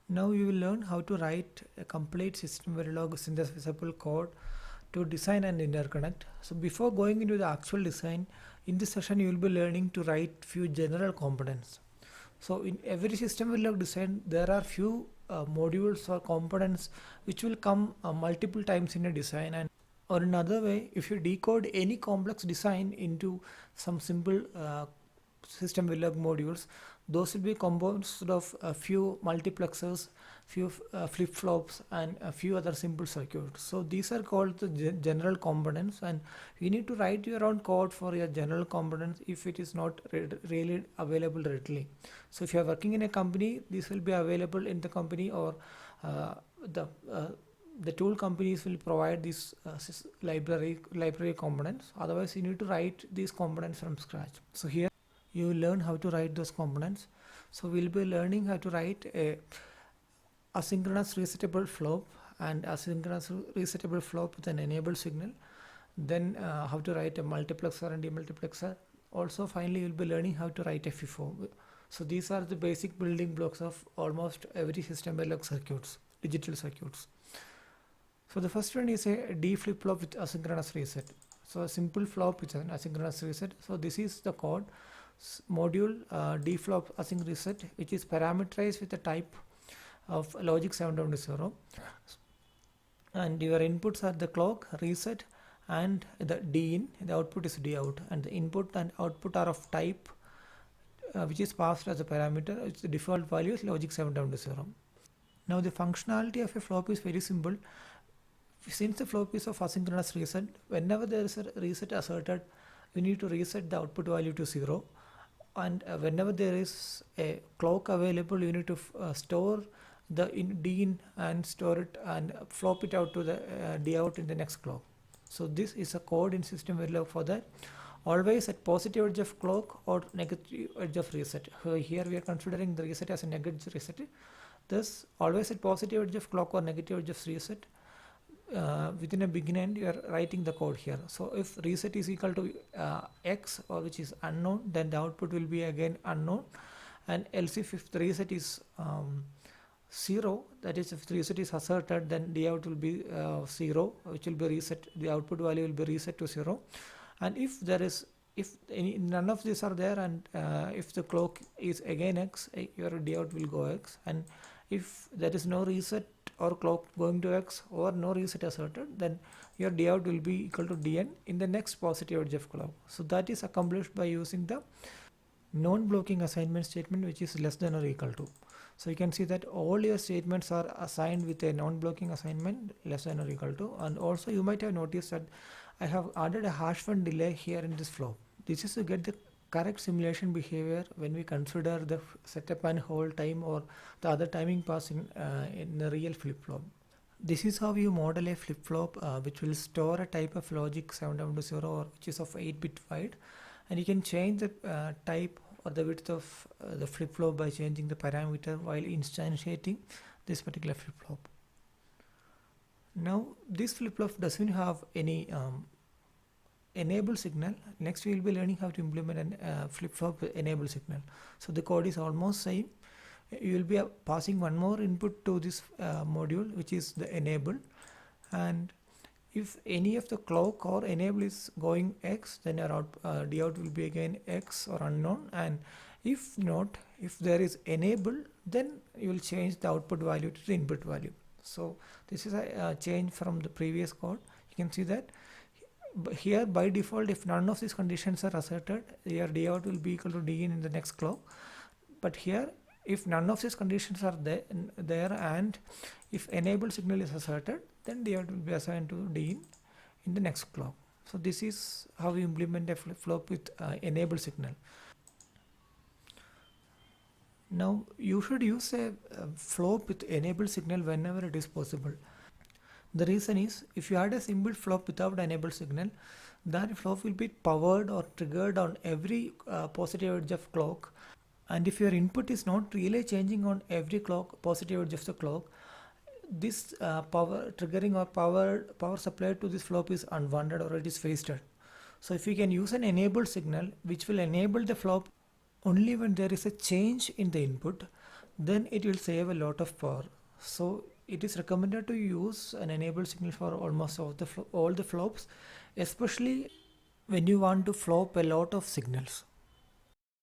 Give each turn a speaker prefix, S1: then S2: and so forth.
S1: Now you will learn how to write a complete Systemverilog synthesizable code to design and interconnect. So before going into the actual design, in this session you will be learning to write few general components. So in every Systemverilog design, there are few modules or components which will come multiple times in a design. And or in another way, if you decode any complex design into some simple Systemverilog modules, those will be composed of a few multiplexers, few flip-flops, and a few other simple circuits. So these are called the general components, and you need to write your own code for your general components if it is not really available readily. So if you are working in a company, this will be available in the company, or uh, the uh, the tool companies will provide these library components. Otherwise, you need to write these components from scratch. So here you will learn how to write those components. So we'll be learning how to write a asynchronous resettable flop and asynchronous resettable flop with an enable signal. Then how to write a multiplexer and demultiplexer. Also, finally, you'll be learning how to write a FIFO. So these are the basic building blocks of almost every Systemverilog circuits, digital circuits. So the first one is a D flip-flop with asynchronous reset. So a simple flop with an asynchronous reset. So this is the code. Module D flop async reset, which is parameterized with the type of logic 7 down to 0. And your inputs are the clock, reset, and the D in. The output is D out. And the input and output are of type which is passed as a parameter. Its default value is logic 7 down to 0. Now the functionality of a flop is very simple. Since the flop is of asynchronous reset, whenever there is a reset asserted, we need to reset the output value to 0. And whenever there is a clock available, you need to store the D in and store it and flop it out to the D out in the next clock. So this is a code in Systemverilog for that. Always at positive edge of clock or negative edge of reset. Here we are considering the reset as a negative reset. Thus, always at positive edge of clock or negative edge of reset. Within a begin end, you are writing the code here. So if reset is equal to x, or which is unknown, then the output will be again unknown. And else if the reset is 0, that is if the reset is asserted, then the out will be 0, which will be reset. The output value will be reset to 0. And if there is, if none of these are there, and if the clock is again x, your D out will go x. And if there is no reset or clock going to x or no reset asserted, then your D out will be equal to Dn in the next positive edge of clock. So that is accomplished by using the non-blocking assignment statement, which is less than or equal to. So you can see that all your statements are assigned with a non-blocking assignment less than or equal to. And also you might have noticed that I have added a hash fun delay here in this flow. This is to get the correct simulation behavior when we consider the setup and hold time or the other timing pass in a real flip-flop. This is how you model a flip-flop which will store a type of logic 7 down to 0, or which is of 8-bit wide, and you can change the type or the width of the flip-flop by changing the parameter while instantiating this particular flip-flop. Now this flip-flop doesn't have any enable signal. Next we will be learning how to implement a flip-flop enable signal. So the code is almost same. You will be passing one more input to this module, which is the enable, and if any of the clock or enable is going x, then your D out will be again x or unknown. And if not, if there is enable, then you will change the output value to the input value. So this is a change from the previous code. You can see that here by default, if none of these conditions are asserted, your D out will be equal to D in the next clock. But here, if none of these conditions are there and if enable signal is asserted, then D out will be assigned to D in the next clock. So this is how we implement a flip-flop with enable signal. Now you should use a flop with enable signal whenever it is possible. The reason is, if you add a simple flop without enable signal, that flop will be powered or triggered on every positive edge of clock. And if your input is not really changing on every clock, positive edge of the clock, this power triggering or power supply to this flop is unwanted, or it is wasted. So if you can use an enable signal which will enable the flop only when there is a change in the input, then it will save a lot of power. So it is recommended to use an enable signal for almost all the flops, especially when you want to flop a lot of signals.